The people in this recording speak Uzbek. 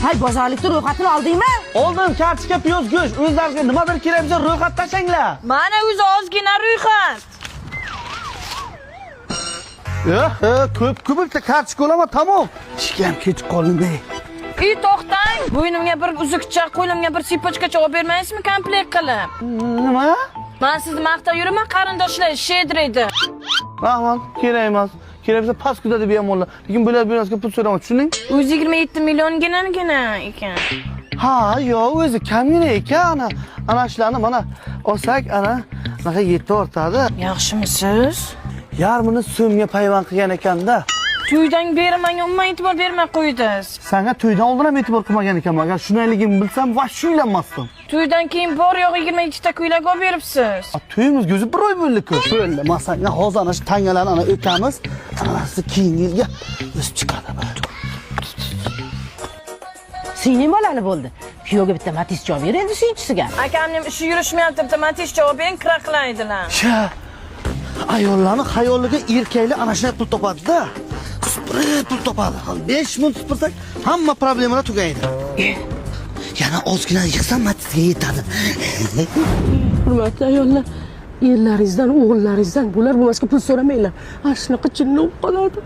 Hay bozorlikni ro'yxatini oldingmi? Oldim, kartoshka, piyoz, go'sht. O'zlaringizga nimadir kerak bo'lsa ro'yxat tashanglar. Mana o'zi ozgina ro'yxat. Ko'p bitta kartoshka olaman, tamom. Ishga ham kech qoldim. To'xtang. Bo'ynimga bir uzukcha, qo'limga bir sipochkacha olib bermaysizmi komplekt qilib? Nima? Men sizni maqtab yuraman, qarindoshlar shedraydi. Rahmat, kerak emas. Kerak bo'lsa paskуда deb yamonlar. Lekin bular birazga pul so'raman, tushuning? O'zi 27 millionginagina ekan. Ha, yo'q, o'zi kamgina ekan. Ana shularni mana olsak, anaqa yetti ortadi. Yaxshimisiz? Yarmini so'mga payvand qilgan ekanda. To'ydan beri menga umuman e'tibor bermay qo'ydingiz. Senga to'ydan oldin ham e'tibor qilmagan ekanman. Agar shunayligini bilsam, vosh uylanmasdim. To'ydan keyin bor yo'q 22 ta ko'ylak olib beribsiz. To'yimiz o'zi bir oy bo'ldi-ku. Bo'ldi, masalan, hozir ana shu tangalarni o'tamiz. Anasi keyingi yilga o'sib chiqadi. Singlim bolali bo'ldi. Kuyovga bitta Matiz javob ber endi suyunchisiga. Akamning ishi yurishmayapti, bitta Matiz javob bering, kira qilaydilar. Ayollarni xayoliga erkaklar ana shunday pul topadi-da. Pul topadi. 5 ming supursak, hamma problemalar tugaydi. Yana ozgina yig'sam Matizga yetadi. Hurmatli ayollar, erlaringizdan, o'g'illaringizdan bular bo'lmasga pul so'ramanglar. Ana shunaqa jinni bo'lib qoladi.